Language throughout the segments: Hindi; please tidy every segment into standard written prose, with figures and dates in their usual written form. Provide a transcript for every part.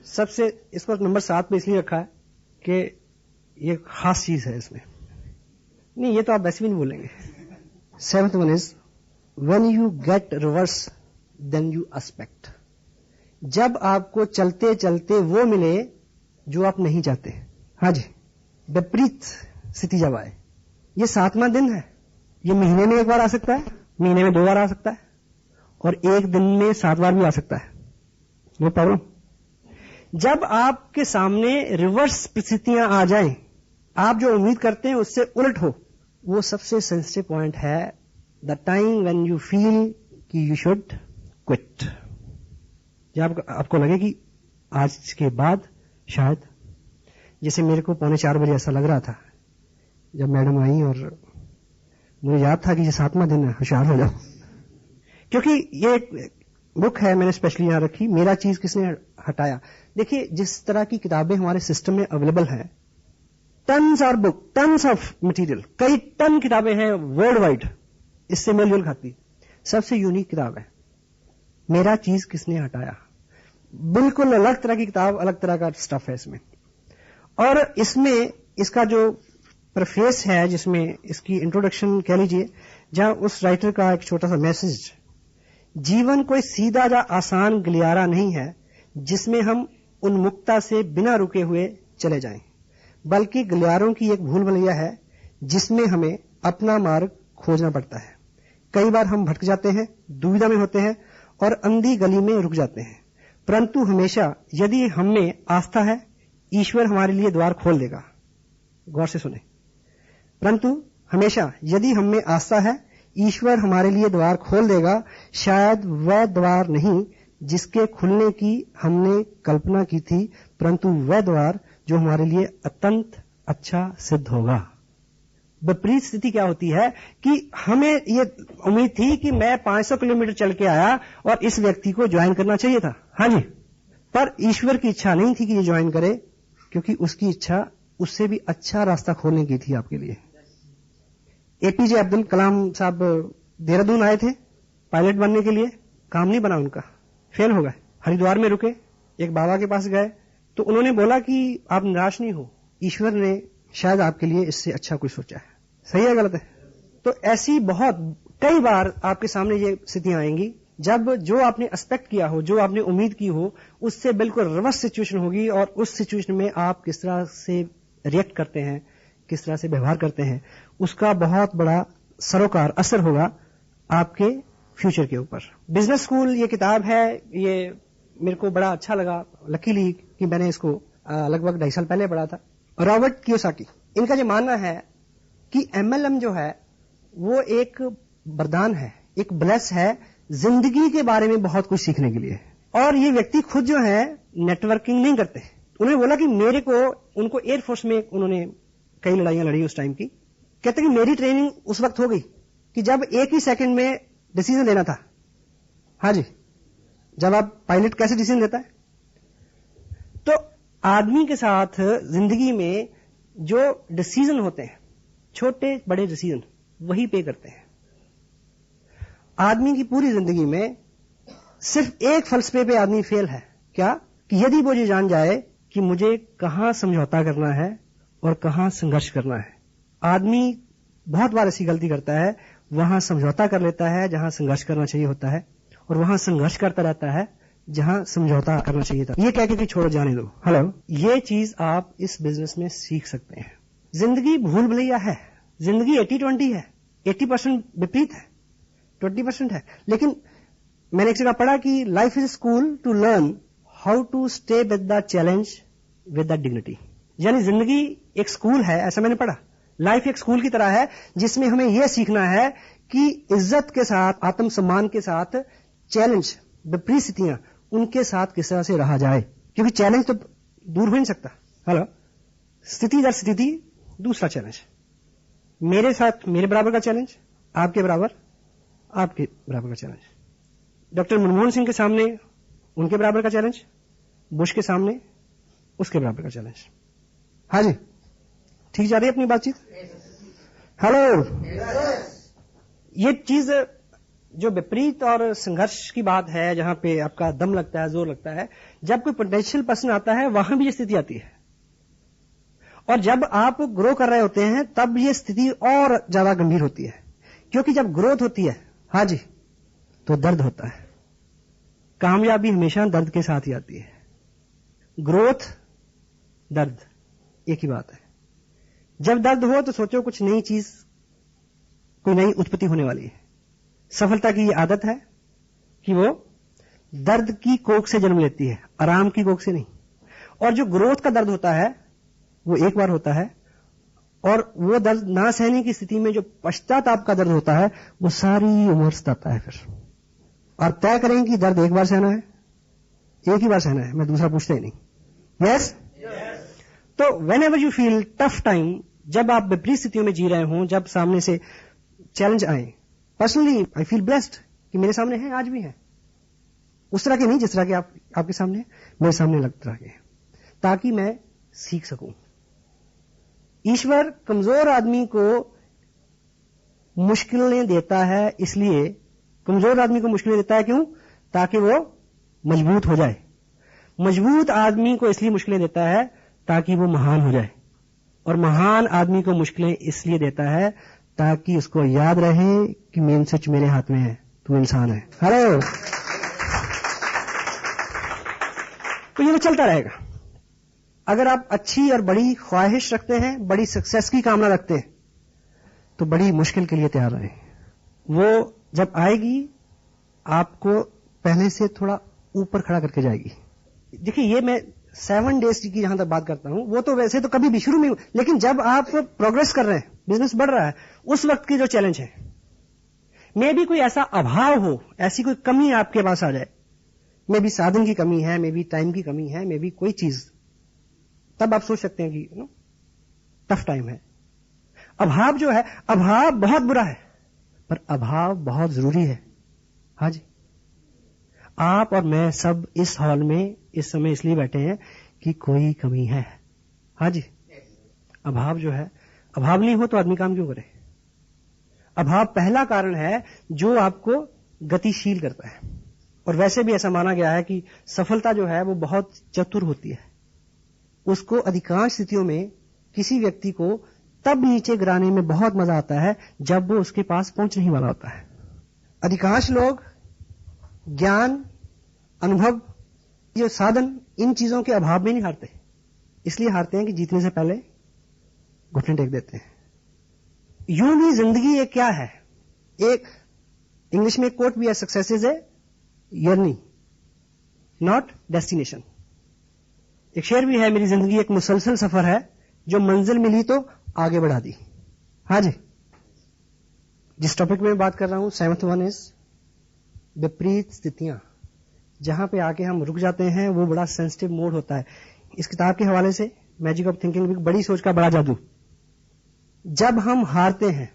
सबसे इसको नंबर 7 पे इसलिए रखा है कि ये खास चीज है इसमें। नहीं, ये तो आप वैसे भी नहीं बोलेंगे। 7th one is when you get reverse then you expect. जब आपको चलते चलते वो मिले जो आप नहीं चाहते। हाँ जी, विपरीत स्थिति जब आए। ये 7वां दिन है। ये महीने में 1 बार आ सकता है, महीने में 2 बार आ सकता है, और एक दिन में 7 बार भी आ सकता है। No problem. जब आपके सामने रिवर्स परिस्थितियां आ जाएं, आप जो उम्मीद करते हैं उससे उलट हो, वो सबसे सेंसिटिव पॉइंट है। The time when you feel कि यू शुड क्विट। जब आपको लगे कि आज के बाद शायद, जैसे मेरे को 3:45 बजे ऐसा लग रहा था जब मैडम आई, और मुझे याद था कि ये 7वां दिन है, होशियार हो जाओ। क्योंकि ये एक बुक है, मैंने स्पेशली यहां रखी, मेरा चीज किसने हटाया। देखिए, जिस तरह की किताबें हमारे सिस्टम में अवेलेबल हैं, टन्स और बुक, टन्स ऑफ मटेरियल, कई टन किताबें हैं वर्ल्ड वाइड, इससे मेलजोल खाती। सबसे यूनिक किताब है मेरा चीज किसने हटाया। बिल्कुल अलग तरह की किताब, अलग तरह का स्टफ है इसमें। और इसमें इसका जो प्रेफेस है, जिसमें इसकी इंट्रोडक्शन कह लीजिए, जहां उस राइटर का एक छोटा सा मैसेज, जीवन कोई सीधा या आसान गलियारा नहीं है जिसमें हम उन्मुक्ता से बिना रुके हुए चले जाएं, बल्कि गलियारों की एक भूल भुलैया है जिसमें हमें अपना मार्ग खोजना पड़ता है। कई बार हम भटक जाते हैं, दुविधा में होते हैं और अंधी गली में रुक जाते हैं, परंतु हमेशा यदि हमें आस्था है, ईश्वर हमारे लिए द्वार खोल देगा। गौर से सुने। परंतु हमेशा यदि हमें आस्था है, ईश्वर हमारे लिए द्वार खोल देगा। शायद वह द्वार नहीं जिसके खुलने की हमने कल्पना की थी, परंतु वह द्वार जो हमारे लिए अत्यंत अच्छा सिद्ध होगा। विपरीत स्थिति क्या होती है कि हमें ये उम्मीद थी कि मैं 500 किलोमीटर चल के आया और इस व्यक्ति को ज्वाइन करना चाहिए था। हाँ जी, पर ईश्वर की इच्छा नहीं थी कि ये ज्वाइन करे, क्योंकि उसकी इच्छा उससे भी अच्छा रास्ता खोलने की थी आपके लिए। एपीजे अब्दुल कलाम साहब देहरादून आए थे पायलट बनने के लिए, काम नहीं बना उनका, फेल हो गए। हरिद्वार में रुके, एक बाबा के पास गए, तो उन्होंने बोला कि आप निराश नहीं हो, ईश्वर ने शायद आपके लिए इससे अच्छा कुछ सोचा है। सही है, गलत है? तो ऐसी बहुत कई बार आपके सामने ये स्थितियां आएंगी जब जो आपने एक्सपेक्ट किया हो, जो आपने उम्मीद की हो, उससे बिल्कुल रिवर्स सिचुएशन होगी, और उस सिचुएशन में आप किस तरह से रिएक्ट करते हैं, किस तरह से व्यवहार करते हैं, उसका बहुत बड़ा सरोकार असर होगा आपके फ्यूचर के ऊपर। बिजनेस स्कूल ये किताब है, ये मेरे को बड़ा अच्छा लगा, लकीली कि मैंने इसको लगभग 2.5 साल पहले पढ़ा था। रॉबर्ट कियोसाकी, इनका जो मानना है कि MLM जो है वो एक वरदान है, एक ब्लेस है जिंदगी के बारे में बहुत कुछ सीखने के लिए। और ये व्यक्ति खुद जो है नेटवर्किंग नहीं करते। उन्होंने बोला कि मेरे को, उनको एयरफोर्स में उन्होंने कई लड़ाइयां लड़ी उस टाइम की, कहते कि मेरी ट्रेनिंग उस वक्त हो गई कि जब एक ही सेकंड में डिसीजन लेना था। हाँ जी, जब आप पायलट कैसे डिसीजन लेता है, तो आदमी के साथ जिंदगी में जो डिसीजन होते हैं, छोटे बड़े डिसीजन, वही पे करते हैं। आदमी की पूरी जिंदगी में सिर्फ एक फलसफे पे आदमी फेल है, क्या? कि यदि वो ये जान जाए कि मुझे कहां समझौता करना है और कहां संघर्ष करना है। आदमी बहुत बार ऐसी गलती करता है, वहां समझौता कर लेता है जहां संघर्ष करना चाहिए होता है, और वहां संघर्ष करता रहता है जहां समझौता करना चाहिए था। ये कह के कि छोड़ो, जाने दो। हेलो, ये चीज आप इस बिजनेस में सीख सकते हैं। जिंदगी भूल भुलैया है, जिंदगी 80-20 है, 80% विपरीत है, 20% है। लेकिन मैंने एक जगह पढ़ा कि life is school to learn how to stay with the challenge with the dignity. यानी जिंदगी एक स्कूल है, ऐसा मैंने पढ़ा। लाइफ एक स्कूल की तरह है जिसमें हमें यह सीखना है कि इज्जत के साथ, आत्मसम्मान के साथ, चैलेंज, विपरीत स्थितियां, उनके साथ किस तरह से रहा जाए, क्योंकि चैलेंज तो दूर हो नहीं सकता। हेलो, स्थिति दर स्थिति दूसरा चैलेंज, मेरे साथ मेरे बराबर का चैलेंज, आपके बराबर आपके बराबर का चैलेंज, डॉक्टर मनमोहन सिंह के सामने उनके बराबर का चैलेंज, बुश के सामने उसके बराबर का चैलेंज। हाँ जी, ठीक जा रही है अपनी बातचीत? हेलो, ये चीज जो विपरीत और संघर्ष की बात है, जहां पे आपका दम लगता है, जोर लगता है, जब कोई पोटेंशियल पर्सन आता है वहां भी ये स्थिति आती है। और जब आप ग्रो कर रहे होते हैं तब ये स्थिति और ज्यादा गंभीर होती है, क्योंकि जब ग्रोथ होती है, हाँ जी, तो दर्द होता है। कामयाबी हमेशा दर्द के साथ ही आती है। ग्रोथ, दर्द, एक ही बात है। जब दर्द हो तो सोचो कुछ नई चीज, कोई नई उत्पत्ति होने वाली है। सफलता की ये आदत है कि वो दर्द की कोख से जन्म लेती है, आराम की कोख से नहीं। और जो ग्रोथ का दर्द होता है वो एक बार होता है, और वो दर्द ना सहने की स्थिति में जो पश्चाताप का दर्द होता है वो सारी उम्र सताता है फिर। और तय करें कि दर्द एक बार सहना है, एक ही बार सहना है, मैं दूसरा पूछता ही नहीं। यस? तो when ever you feel tough time, जब आप विपरीत स्थितियों में जी रहे हों, जब सामने से चैलेंज आए, पर्सनली आई फील ब्लेस्ड कि मेरे सामने है, आज भी है। उस तरह के नहीं जिस तरह के आपके सामने है, मेरे सामने अलग तरह के, ताकि मैं सीख सकूं। ईश्वर कमजोर आदमी को मुश्किलें देता है, इसलिए कमजोर आदमी को मुश्किलें देता है, क्यों? ताकि वो मजबूत हो जाए। मजबूत आदमी को इसलिए मुश्किलें देता है ताकि वो महान हो जाए। और महान आदमी को मुश्किलें इसलिए देता है ताकि उसको याद रहे कि मेन स्विच मेरे हाथ में है, तुम इंसान है। हेलो। तो ये तो चलता रहेगा। अगर आप अच्छी और बड़ी ख्वाहिश रखते हैं, बड़ी सक्सेस की कामना रखते हैं, तो बड़ी मुश्किल के लिए तैयार रहें। वो जब आएगी आपको पहले से थोड़ा ऊपर खड़ा करके जाएगी। देखिए, ये मैं 7 डेज की जहां तक बात करता हूं, वो तो वैसे तो कभी भी शुरू में, लेकिन जब आप प्रोग्रेस कर रहे हैं, बिजनेस बढ़ रहा है, उस वक्त की जो चैलेंज है, मे भी कोई ऐसा अभाव हो, ऐसी कोई कमी आपके पास आ जाए, मे भी साधन की कमी है, मे भी टाइम की कमी है, मे भी कोई चीज, तब आप सोच सकते हैं कि टफ टाइम है। अभाव जो है, अभाव बहुत बुरा है, पर अभाव बहुत जरूरी है। हाँ जी, आप और मैं सब इस हॉल में इस समय इसलिए बैठे हैं कि कोई कमी है। हाँ जी, अभाव जो है, अभाव नहीं हो तो आदमी काम क्यों करे? अभाव पहला कारण है जो आपको गतिशील करता है। और वैसे भी ऐसा माना गया है कि सफलता जो है वो बहुत चतुर होती है। उसको अधिकांश स्थितियों में किसी व्यक्ति को तब नीचे गिराने में बहुत मजा आता है जब वो उसके पास पहुंचने ही वाला होता है। अधिकांश लोग ज्ञान, अनुभव, ये साधन, इन चीजों के अभाव में नहीं हारते, इसलिए हारते हैं कि जीतने से पहले घुटने टेक देते हैं। यूं भी जिंदगी एक क्या है, एक इंग्लिश में कोट भी है, success is a journey not destination. एक शेर भी है, मेरी जिंदगी एक मुसलसल सफर है, जो मंजिल मिली तो आगे बढ़ा दी। हाँ जी, जिस टॉपिक में बात कर रहा हूं, 7th वन इज विपरीत स्थितियां। जहां पे आके हम रुक जाते हैं वो बड़ा सेंसिटिव मोड होता है। इस किताब के हवाले से मैजिक ऑफ थिंकिंग, बड़ी सोच का बड़ा जादू। जब हम हारते हैं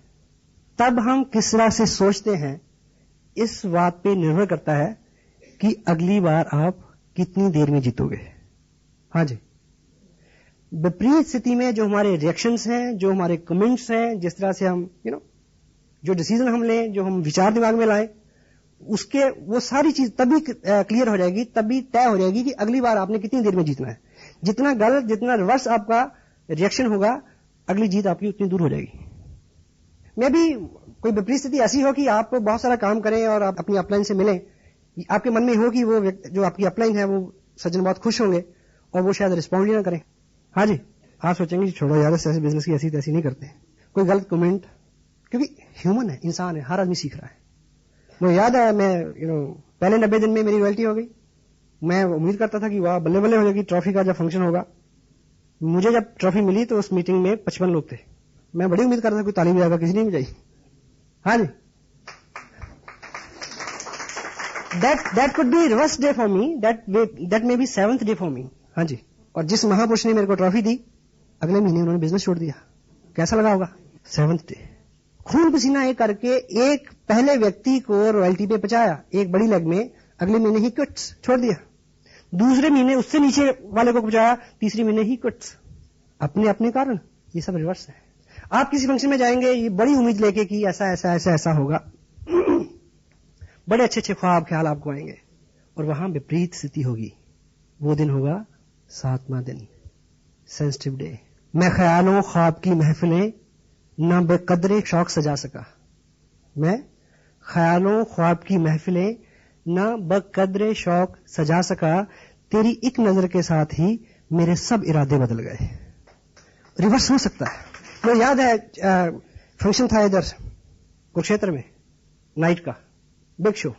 तब हम किस तरह से सोचते हैं, इस बात पे निर्भर करता है कि अगली बार आप कितनी देर में जीतोगे। हाँ जी, विपरीत स्थिति में जो हमारे रिएक्शंस हैं, जो हमारे कमेंट्स हैं, जिस तरह से हम जो डिसीजन हम लें, जो हम विचार दिमाग में लाएं, उसके वो सारी चीज तभी क्लियर हो जाएगी, तभी तय हो जाएगी कि अगली बार आपने कितनी देर में जीतना है। जितना गलत, जितना रिवर्स आपका रिएक्शन होगा, अगली जीत आपकी उतनी दूर हो जाएगी। मे भी कोई विपरीत स्थिति ऐसी हो कि आप बहुत सारा काम करें और आप अपनी अपलाइन से मिलें, आपके मन में हो कि वो जो आपकी अपलाइन है वो सज्जन बहुत खुश होंगे और वो शायद रिस्पॉन्ड ही ना करें। हाँ जी, आप सोचेंगे छोड़ो यार, ऐसे बिजनेस की ऐसी तैसी नहीं करते। कोई गलत कमेंट, क्योंकि ह्यूमन है, इंसान है, हर आदमी सीख रहा है। मुझे याद है, मैं पहले 90 दिन में मेरी रॉयल्टी हो गई। मैं उम्मीद करता था कि वाह बल्ले बल्ले हो जाएगी, ट्रॉफी का जब फंक्शन होगा। मुझे जब ट्रॉफी मिली तो उस मीटिंग में 55 लोग थे। मैं बड़ी उम्मीद करता था कोई ताली बजाएगा, किसी ने नहीं बजाई। हाँ जी, that could be reverse day for me, that may be 7th day for me। हाँ जी, और जिस महापुरुष ने मेरे को ट्रॉफी दी, अगले महीने उन्होंने बिजनेस छोड़ दिया। कैसा लगा होगा? 7th day. खून पसीना एक करके एक पहले व्यक्ति को रॉयल्टी पे पहुंचाया एक बड़ी लेग में, अगले महीने ही क्विट्स छोड़ दिया। दूसरे महीने उससे नीचे वाले को पहुंचाया, तीसरे महीने ही क्विट्स। अपने अपने कारण ये सब रिवर्स है। आप किसी फंक्शन में जाएंगे ये बड़ी उम्मीद लेके कि ऐसा ऐसा ऐसा ऐसा होगा, बड़े अच्छे अच्छे ख्वाब ख्याल आपको आएंगे, और वहां विपरीत स्थिति होगी। वो दिन होगा 7वां दिन, सेंसिटिव डे। मैं ख्यालों ख्वाब की महफिलें न बेकदरे शौक सजा सका। मैं ख्यालों ख्वाब की महफिलें न बकदरे शौक सजा सका, तेरी एक नजर के साथ ही मेरे सब इरादे बदल गए। रिवर्स हो सकता है। मुझे याद है फंक्शन था इधर कुरुक्षेत्र में, नाइट का बिग शो।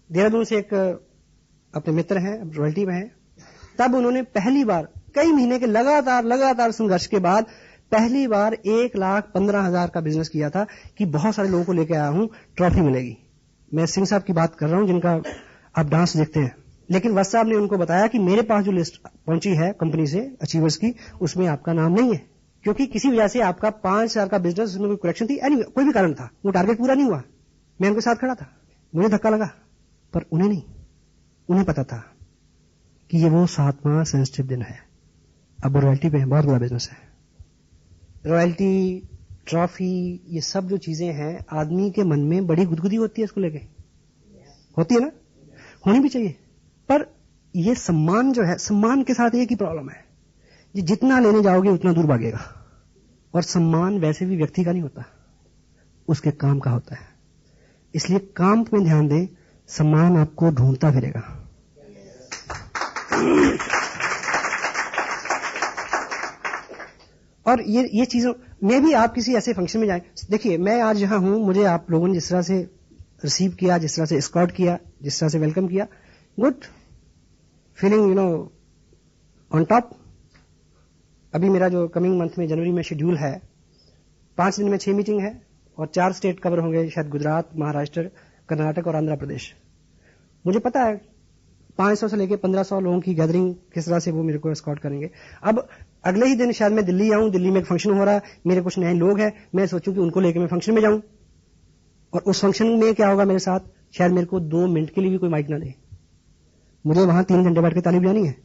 देहरादून से एक अपने मित्र हैं, रॉयल्टी में हैं। तब उन्होंने पहली बार कई महीने के लगातार संघर्ष के बाद पहली बार 1,15,000 का बिजनेस किया था कि बहुत सारे लोगों को लेकर आया हूं, ट्रॉफी मिलेगी। मैं सिंह साहब की बात कर रहा हूं जिनका आप डांस देखते हैं। लेकिन वत्स साहब ने उनको बताया कि मेरे पास जो लिस्ट पहुंची है कंपनी से अचीवर्स की, उसमें आपका नाम नहीं है, क्योंकि किसी वजह से आपका 5,000 का बिजनेस, उसमें कोई करेक्शन थी, कोई भी कारण था, वो टारगेट पूरा नहीं हुआ। मैं उनके साथ खड़ा था, मुझे धक्का लगा, पर उन्हें नहीं। उन्हें पता था कि ये वो 7वां सेंसिटिव दिन है। अब वो रॉयल्टी पे है, बहुत बड़ा बिजनेस है। रॉयल्टी, ट्रॉफी, ये सब जो चीजें हैं, आदमी के मन में बड़ी गुदगुदी होती है इसको लेके, होती है ना, होनी भी चाहिए। पर ये सम्मान जो है, सम्मान के साथ एक ही प्रॉब्लम है, ये जितना लेने जाओगे उतना दूर भागेगा। और सम्मान वैसे भी व्यक्ति का नहीं होता, उसके काम का होता है। इसलिए काम में ध्यान दें, सम्मान आपको ढूंढता फिरेगा। और ये चीजों में भी आप किसी ऐसे फंक्शन में जाएं। देखिए, मैं आज यहां हूं, मुझे आप लोगों ने जिस तरह से रिसीव किया, जिस तरह से एस्कॉर्ट किया, जिस तरह से वेलकम किया, गुड फीलिंग, ऑन टॉप। अभी मेरा जो कमिंग मंथ में जनवरी में शेड्यूल है, 5 दिन में 6 मीटिंग है और 4 स्टेट कवर होंगे, शायद गुजरात, महाराष्ट्र, कर्नाटक और आंध्र प्रदेश। मुझे पता है 500 से लेकर 1500 लोगों की गैदरिंग किस तरह से वो मेरे को एस्कॉर्ट करेंगे। अब अगले ही दिन शायद मैं दिल्ली आऊं, दिल्ली में एक फंक्शन हो रहा है, मेरे कुछ नए लोग हैं, मैं सोचूं कि उनको लेकर मैं फंक्शन में जाऊं, और उस फंक्शन में क्या होगा मेरे साथ, शायद मेरे को 2 मिनट के लिए भी कोई माइक ना दे, मुझे वहां 3 घंटे बैठ के ताली बजानी है।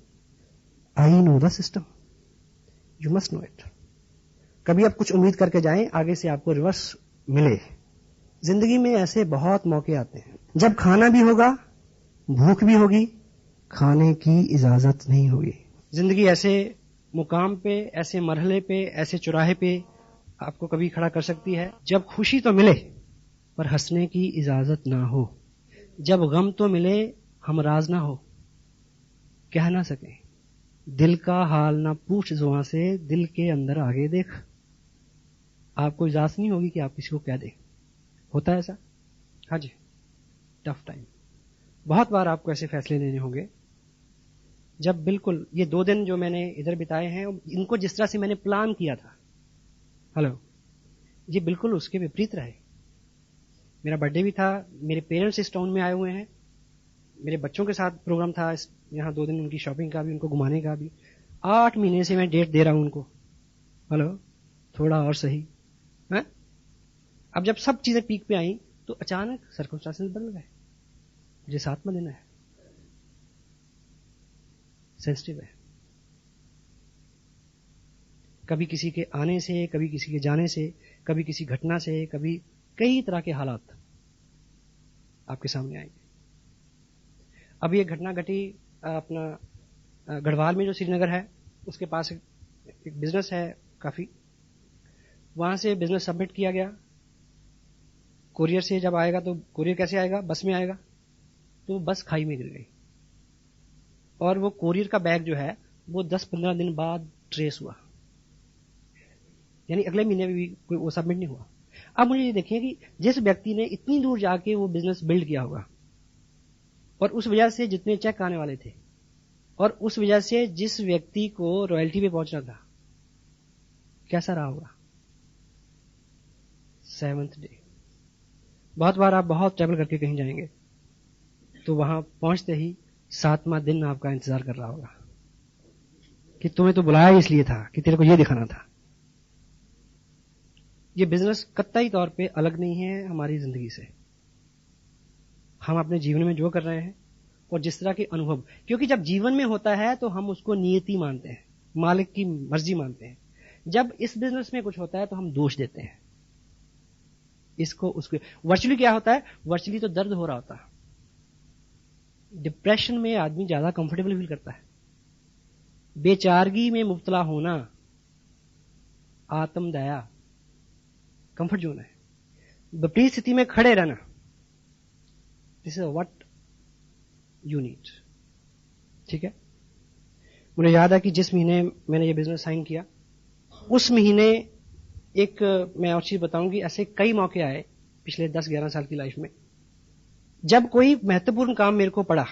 I know the system, you must know it. कभी आप कुछ उम्मीद करके जाएं, आगे से आपको रिवर्स मिले। जिंदगी में ऐसे बहुत मौके आते हैं जब खाना भी होगा, भूख भी होगी, खाने की इजाजत नहीं होगी। जिंदगी ऐसे मुकाम पे, ऐसे मरहले पे, ऐसे चौराहे पे आपको कभी खड़ा कर सकती है जब खुशी तो मिले पर हंसने की इजाजत ना हो, जब गम तो मिले हमराज ना हो, कह ना सके दिल का हाल ना पूछ जुबां से, दिल के अंदर आगे देख। आपको इजाजत नहीं होगी कि आप किसी को कह दे। होता है ऐसा? हाँ जी, टफ टाइम। बहुत बार आपको ऐसे फैसले लेने होंगे जब बिल्कुल ये 2 दिन जो मैंने इधर बिताए हैं, इनको जिस तरह से मैंने प्लान किया था, हेलो, ये बिल्कुल उसके विपरीत रहे। मेरा बर्थडे भी था, मेरे पेरेंट्स इस टाउन में आए हुए हैं, मेरे बच्चों के साथ प्रोग्राम था यहाँ 2 दिन, उनकी शॉपिंग का भी, उनको घुमाने का भी। 8 महीने से मैं डेट दे रहा हूं उनको, हेलो, थोड़ा और सही है? अब जब सब चीजें पीक पे आई तो अचानक सर्कमस्टांसेस बदल गए। मुझे 7वां दिन है, सेंसिटिव है। कभी किसी के आने से, कभी किसी के जाने से, कभी किसी घटना से, कभी कई तरह के हालात आपके सामने आएंगे। अभी एक घटना घटी अपना गढ़वाल में, जो श्रीनगर है उसके पास एक बिजनेस है काफी, वहां से बिजनेस सबमिट किया गया। कोरियर से जब आएगा तो कोरियर कैसे आएगा, बस में आएगा, तो बस खाई में गिर गई और वो कोरियर का बैग जो है वो 10-15 दिन बाद ट्रेस हुआ, यानी अगले महीने में भी कोई वो सबमिट नहीं हुआ। अब मुझे ये देखिए कि जिस व्यक्ति ने इतनी दूर जाके वो बिजनेस बिल्ड किया होगा, और उस वजह से जितने चेक आने वाले थे, और उस वजह से जिस व्यक्ति को रॉयल्टी पे पहुंचना था, कैसा रहा होगा 7th डे। बहुत बार आप बहुत ट्रैवल करके कहीं जाएंगे तो वहां पहुंचते ही 7वां दिन आपका इंतजार कर रहा होगा कि तुम्हें तो बुलाया इसलिए था कि तेरे को ये दिखाना था। ये बिजनेस कतई तौर पे अलग नहीं है हमारी जिंदगी से। हम अपने जीवन में जो कर रहे हैं और जिस तरह के अनुभव, क्योंकि जब जीवन में होता है तो हम उसको नियति मानते हैं, मालिक की मर्जी मानते हैं। जब इस बिजनेस में कुछ होता है तो हम दोष देते हैं, इसको उसको। वर्चुअली क्या होता है, वर्चुअली तो दर्द हो रहा होता है, डिप्रेशन में आदमी ज्यादा कंफर्टेबल फील करता है। बेचारगी में मुब्तला होना आत्मदया कंफर्ट जोन है। विपरीत स्थिति में खड़े रहना, this is what you need. ठीक है। मुझे याद है कि जिस महीने मैंने ये बिजनेस साइन किया, उस महीने एक मैं और चीज बताऊंगी, ऐसे कई मौके आए पिछले 10-11 साल की लाइफ में, जब कोई महत्वपूर्ण काम मेरे को पड़ा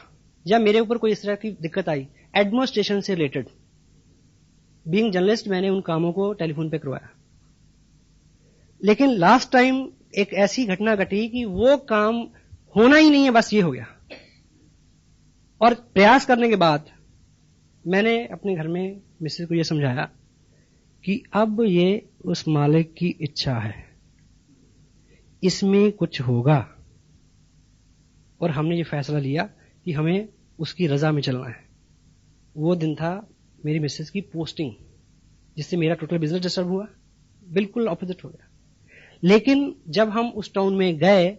या मेरे ऊपर कोई इस तरह की दिक्कत आई एडमिनिस्ट्रेशन से रिलेटेड, बीइंग जर्नलिस्ट मैंने उन कामों को टेलीफोन पे करवाया। लेकिन लास्ट टाइम एक ऐसी घटना घटी कि वो काम होना ही नहीं है, बस ये हो गया। और प्रयास करने के बाद मैंने अपने घर में मिसेज को यह समझाया कि अब ये उस मालिक की इच्छा है, इसमें कुछ होगा। और हमने ये फैसला लिया कि हमें उसकी रजा में चलना है। वो दिन था मेरी मिसेज की पोस्टिंग, जिससे मेरा टोटल बिजनेस डिस्टर्ब हुआ, बिल्कुल ऑपोजिट हो गया। लेकिन जब हम उस टाउन में गए,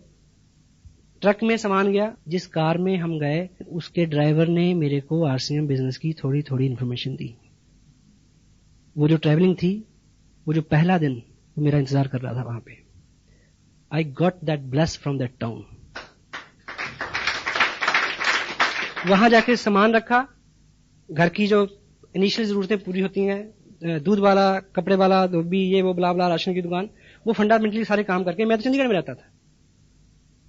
ट्रक में सामान गया, जिस कार में हम गए उसके ड्राइवर ने मेरे को आरसीएम बिजनेस की थोड़ी थोड़ी इंफॉर्मेशन दी। वो जो ट्रैवलिंग थी, वो जो पहला दिन वो मेरा इंतजार कर रहा था वहां पे। I got that bless from that town. वहां जाके सामान रखा, घर की जो इनिशियल जरूरतें पूरी होती हैं, दूध वाला, कपड़े वाला, धोबी, ये वो ब्ला ब्ला, राशन की दुकान, वो फंडामेंटली सारे काम करके मैं तो चंडीगढ़ में रहता था।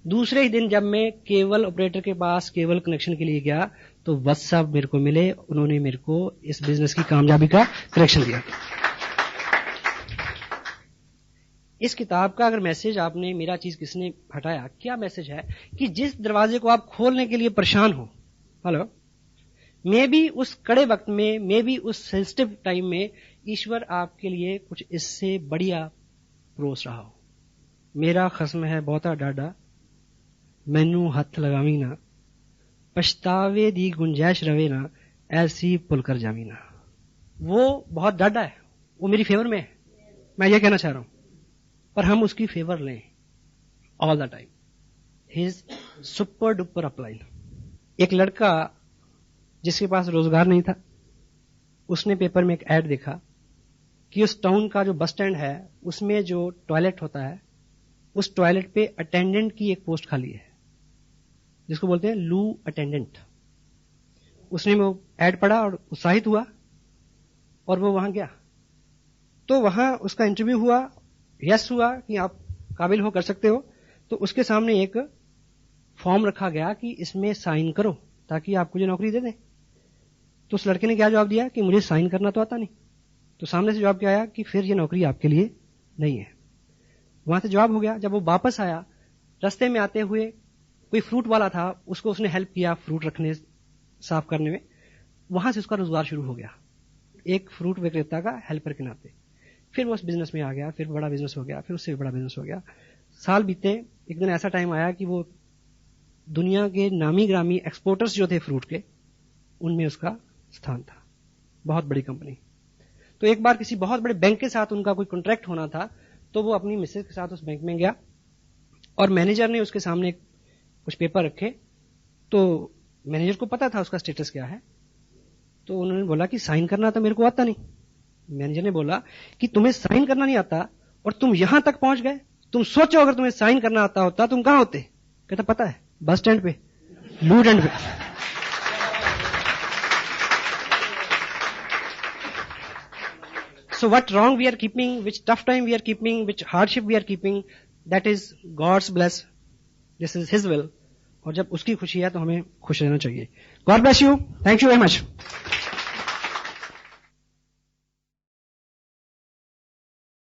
दूसरे ही दिन जब मैं केबल ऑपरेटर के पास केबल कनेक्शन के लिए गया तो वत्स साहब मेरे को मिले, उन्होंने मेरे को इस बिजनेस की कामयाबी का कनेक्शन दिया। इस किताब का अगर मैसेज आपने, मेरा चीज किसने हटाया, क्या मैसेज है कि जिस दरवाजे को आप खोलने के लिए परेशान हो, हेलो, मे बी उस कड़े वक्त में, मे बी उस सेंसिटिव टाइम में ईश्वर आपके लिए कुछ इससे बढ़िया परोस रहा हो। मेरा खस्म है बहुता डाडा, मैनू हथ लगावी ना, पछतावे दी गुंजाइश रवे ना, ऐसी पुल कर जावी ना। वो बहुत डाडा है, वो मेरी फेवर में है, मैं ये कहना चाह रहा हूं, पर हम उसकी फेवर लें all the time. His super duper upline. एक लड़का जिसके पास रोजगार नहीं था, उसने पेपर में एक ऐड देखा कि उस टाउन का जो बस स्टैंड है उसमें जो टॉयलेट होता है, उस टॉयलेट पे अटेंडेंट की एक पोस्ट खाली है, जिसको बोलते हैं लू अटेंडेंट। उसने वो ऐड पढ़ा और उत्साहित हुआ और वो वहां गया। तो वहां उसका इंटरव्यू हुआ, यस हुआ कि आप काबिल हो, कर सकते हो। तो उसके सामने एक फॉर्म रखा गया कि इसमें साइन करो ताकि आपको जो नौकरी दे दें। तो उस लड़के ने क्या जवाब दिया कि मुझे साइन करना तो आता नहीं। तो सामने से जवाब क्या आया कि फिर ये नौकरी आपके लिए नहीं है। वहां से जवाब हो गया। जब वो वापस आया, रास्ते में आते हुए कोई फ्रूट वाला था, उसको उसने हेल्प किया फ्रूट रखने, साफ करने में। वहां से उसका रोजगार शुरू हो गया, एक फ्रूट विक्रेता का हेल्पर के नाते। फिर वो उस बिजनेस में आ गया, फिर बड़ा बिजनेस हो गया, फिर उससे भी बड़ा बिजनेस हो गया। साल बीते, एक दिन ऐसा टाइम आया कि वो दुनिया के नामी ग्रामी एक्सपोर्टर्स जो थे फ्रूट के, उनमें उसका स्थान था, बहुत बड़ी कंपनी। तो एक बार किसी बहुत बड़े बैंक के साथ उनका कोई कॉन्ट्रैक्ट होना था, तो वो अपनी मिसेज के साथ उस बैंक में गया और मैनेजर ने उसके सामने कुछ पेपर रखे। तो मैनेजर को पता था उसका स्टेटस क्या है, तो उन्होंने बोला कि साइन करना तो मेरे को आता नहीं। मैनेजर ने बोला कि तुम्हें साइन करना नहीं आता और तुम यहां तक पहुंच गए, तुम सोचो अगर तुम्हें साइन करना आता होता तुम कहां होते। कहता पता है, बस स्टैंड पे, लूट एंड पे। So what wrong we are keeping, which tough time we are keeping, which hardship we are keeping, that is God's bless. This is His will. और जब उसकी खुशी है तो हमें खुश रहना चाहिए। God bless you. Thank you very much.